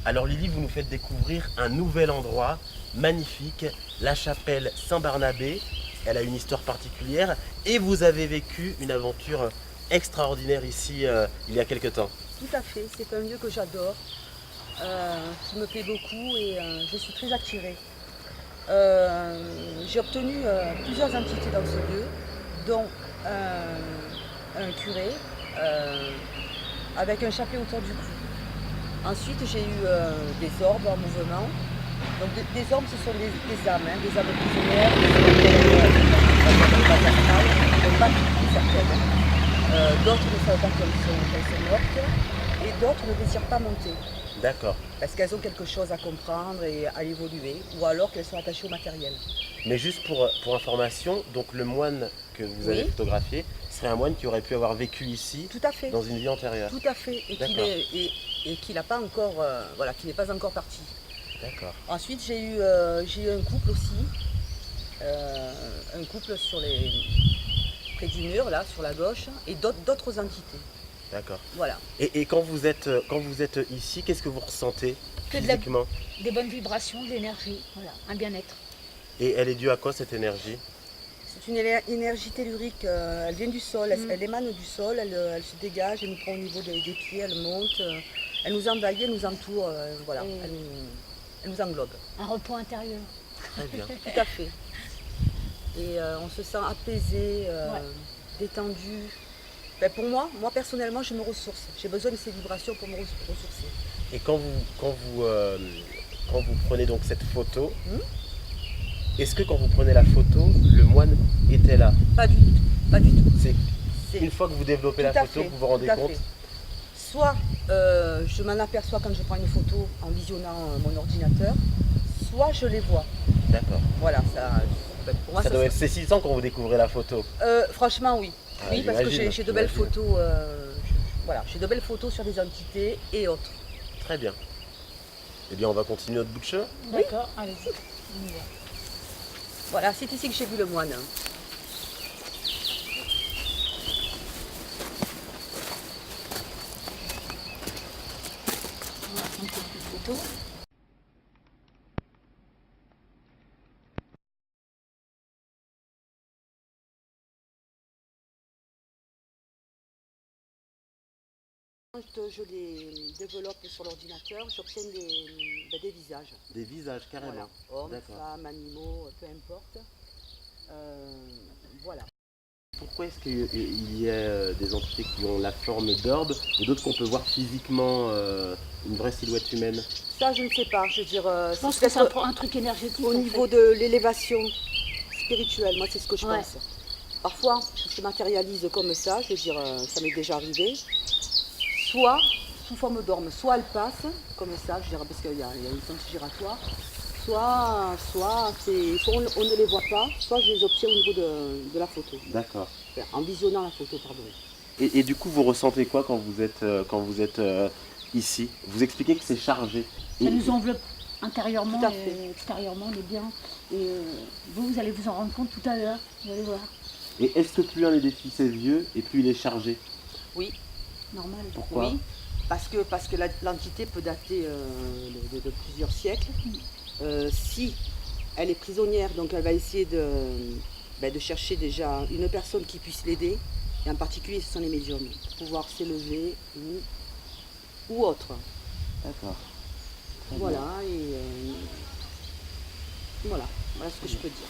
Alors Lily, vous nous faites découvrir un nouvel endroit magnifique, la chapelle Saint-Barnabé. Elle a une histoire particulière et vous avez vécu une aventure extraordinaire ici il y a quelque temps. Tout à fait, c'est un lieu que j'adore, qui me plaît beaucoup et je suis très attirée. J'ai obtenu plusieurs entités dans ce lieu, dont un curé avec un chapelet autour du cou. Ensuite, j'ai eu des orbes en mouvement. Donc des orbes, ce sont des âmes, des âmes prisonnières, donc pas toutes certaines. D'autres ne savent pas qu'elles sont mortes et d'autres ne désirent pas monter D'accord. parce qu'elles ont quelque chose à comprendre et à évoluer ou alors qu'elles sont attachées au matériel. Mais juste pour information, donc le moine que vous avez Oui. photographié serait un moine qui aurait pu avoir vécu ici Tout à fait, dans une vie antérieure. tout à fait, D'accord. et qu'il n'a pas encore, voilà, qui n'est pas encore parti. D'accord. Ensuite, j'ai eu un couple aussi, un couple près du mur là, sur la gauche, et d'autres entités. D'accord. Voilà. Et quand vous êtes ici, qu'est-ce que vous ressentez Que physiquement? des bonnes vibrations, de l'énergie, voilà, un bien-être. Et elle est due à quoi cette énergie? C'est une énergie tellurique, elle vient du sol, elle émane du sol, elle se dégage, elle nous prend au niveau des pieds, elle monte, elle nous envahit, elle nous entoure, voilà, Et- elle nous englobe. Un repos intérieur. Très bien. Tout à fait. Et on se sent apaisé, Ouais. détendu. Ben, pour moi personnellement, je me ressource. J'ai besoin de ces vibrations pour me ressourcer. Et quand vous prenez donc cette photo, Hmm. est-ce que quand vous prenez la photo, le moine était là? Pas du tout, pas du tout. C'est C'est une fois que vous développez la tout à photo fait, que vous vous rendez tout à compte? fait. Soit je m'en aperçois quand je prends une photo en visionnant mon ordinateur, soit je les vois. D'accord. Voilà, ben, pour moi, Ça doit être saisissant quand vous découvrez la photo. franchement, oui. Ah, Oui, parce que j'imagine, j'ai de belles j'imagine. photos. Voilà, j'ai de belles photos sur des entités et autres. Très bien. Eh bien, on va continuer notre bout de chemin. D'accord, allez-y. On y va. Voilà, c'est ici que j'ai vu le moine. On va prendre quelques photos. Quand je les développe sur l'ordinateur, j'obtiens des visages. Des visages, carrément. Voilà, hommes, D'accord. femmes, animaux, peu importe. Voilà. Pourquoi est-ce qu'il y a des entités qui ont la forme d'orbe et d'autres qu'on peut voir physiquement une vraie silhouette humaine? Ça, je ne sais pas. Je veux dire, Je pense que c'est un truc énergétique. au en niveau fait. de l'élévation spirituelle. Moi, c'est ce que je Ouais. pense. Parfois, ça se matérialise comme ça. Je veux dire, ça m'est déjà arrivé. Soit sous forme d'orme, soit elle passe comme ça, je dirais, parce qu'il y a une sens giratoire. Soit on ne les voit pas, soit je les obtiens au niveau de la photo. D'accord. Enfin, en visionnant la photo, pardon. Et du coup, vous ressentez quoi quand vous êtes ici? Vous expliquez que c'est chargé. Ça nous enveloppe intérieurement Tout à et fait. extérieurement, on est bien. Et vous allez vous en rendre compte tout à l'heure, vous allez voir. Et est-ce que plus un édifice est vieux et plus il est chargé? Oui, Normal. Pourquoi? oui. Parce que l'entité peut dater de plusieurs siècles. Si elle est prisonnière, donc elle va essayer de chercher déjà une personne qui puisse l'aider. Et en particulier, ce sont les médiums, pour pouvoir s'élever ou autre. D'accord. Très Voilà, et voilà ce que je peux dire.